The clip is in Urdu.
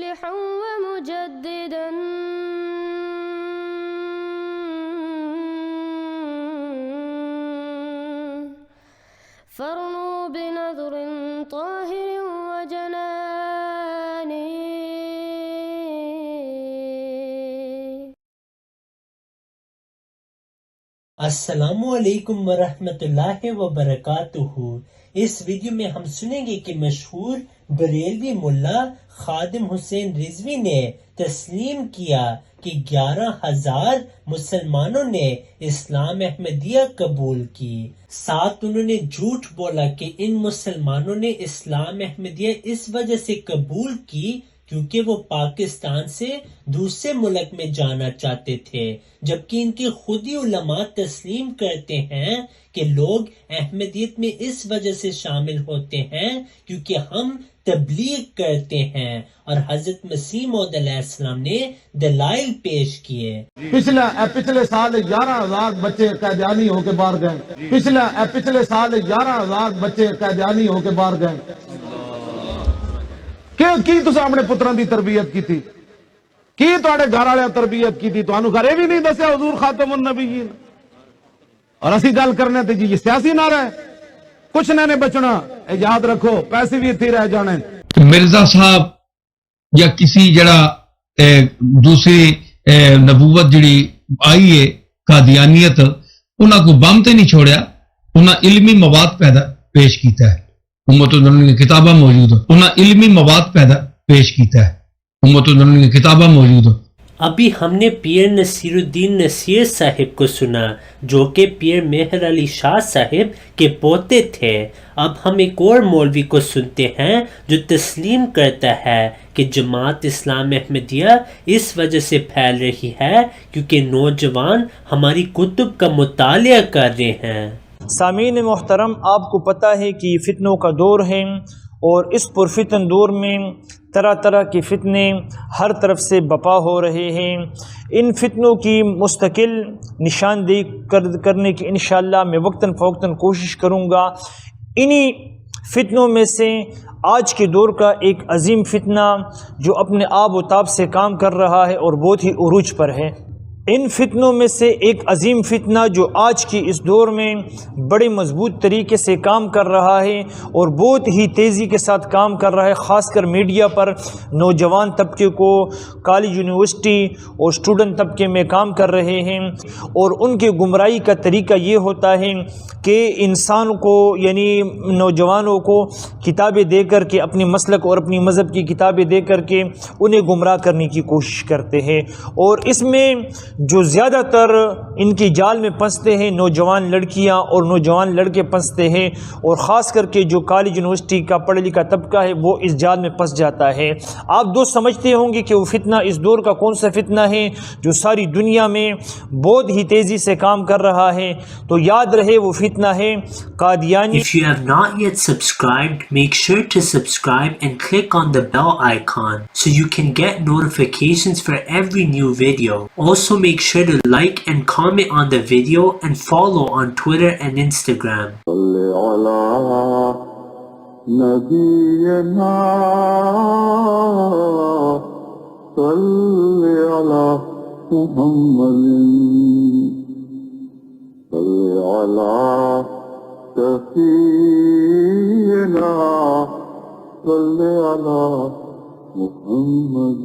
مصلحا ومجددا فارنوا بنظر طاهر وجنان. السلام علیکم ورحمۃ اللہ وبرکاتہ. اس ویڈیو میں ہم سنیں گے کہ مشہور بریلوی ملا خادم حسین رضوی نے تسلیم کیا کہ 11,000 مسلمانوں نے اسلام احمدیہ قبول کی. ساتھ انہوں نے جھوٹ بولا کہ ان مسلمانوں نے اسلام احمدیہ اس وجہ سے قبول کی کیونکہ وہ پاکستان سے دوسرے ملک میں جانا چاہتے تھے، جبکہ ان کے خود ہی علماء تسلیم کرتے ہیں کہ لوگ احمدیت میں اس وجہ سے شامل ہوتے ہیں کیونکہ ہم تبلیغ کرتے ہیں، اور حضرت مسیح موعود علیہ السلام نے دلائل پیش کیے. پچھلے سال 11,000 بچے قیدیانی ہو کے باہر گئے. پچھلے سال 11,000 بچے قیدیانی ہو کے باہر گئے. کی تسا اپنے پتران دی تربیت کی تھی؟ کی تواڈے گھر والے تربیت کی تھی؟ تانوں گھر بھی نہیں دسیا حضور خاتم النبیین؟ اور اسی گل کرنے تے جی یہ سیاسی نعرہ ہے، کچھ نہ بچنا. یاد رکھو پیسے بھی اتھی رہ جانے. مرزا صاحب یا کسی جڑا دوسری نبوت جڑی آئی ہے قادیانیت، انہاں کو بم تے نہیں چھوڑیا، انہاں علمی مواد پیدا پیش کیتا ہے. امت کی کتاباں موجود ہیں، انہاں علمی مواد پیدا پیش کیتا ہے. امت کی کتاباں موجود ہیں. ابھی ہم نے پیر نصیر الدین نصیر صاحب کو سنا جو کہ پیر مہر علی شاہ صاحب کے پوتے تھے. اب ہم ایک اور مولوی کو سنتے ہیں جو تسلیم کرتا ہے کہ جماعت اسلام احمدیہ اس وجہ سے پھیل رہی ہے کیونکہ نوجوان ہماری کتب کا مطالعہ کر رہے ہیں. سامعین محترم، آپ کو پتہ ہے کہ فتنوں کا دور ہے، اور اس پرفتن دور میں طرح طرح کے فتنے ہر طرف سے بپا ہو رہے ہیں. ان فتنوں کی مستقل نشاندہی کرنے کی انشاءاللہ میں وقتاً فوقتاً کوشش کروں گا. انہی فتنوں میں سے آج کے دور کا ایک عظیم فتنہ جو اپنے آب و تاب سے کام کر رہا ہے اور بہت ہی عروج پر ہے. ان فتنوں میں سے ایک عظیم فتنہ جو آج کی اس دور میں بڑے مضبوط طریقے سے کام کر رہا ہے اور بہت ہی تیزی کے ساتھ کام کر رہا ہے، خاص کر میڈیا پر نوجوان طبقے کو، کالج یونیورسٹی اور اسٹوڈنٹ طبقے میں کام کر رہے ہیں. اور ان کے گمراہی کا طریقہ یہ ہوتا ہے کہ انسان کو یعنی نوجوانوں کو کتابیں دے کر کے، اپنے مسلک اور اپنی مذہب کی کتابیں دے کر کے انہیں گمراہ کرنے کی کوشش کرتے ہیں. اور اس میں جو زیادہ تر ان کی جال میں پھنستے ہیں نوجوان لڑکیاں اور نوجوان لڑکے پھنستے ہیں، اور خاص کر کے جو کالج یونیورسٹی کا پڑھا لکھا طبقہ ہے وہ اس جال میں پھنس جاتا ہے. آپ دوست سمجھتے ہوں گے کہ وہ فتنہ اس دور کا کون سا فتنہ ہے جو ساری دنیا میں بہت ہی تیزی سے کام کر رہا ہے. تو یاد رہے وہ فتنہ ہے Qadiani. If you have not yet subscribed, make sure to subscribe and click on the bell icon so you can get notifications for every new video. Also make sure to like and comment on the video and follow on Twitter and Instagram. صلی علی نبینا صلی علی محمد صلی علی شفیعنا صلی علی محمد.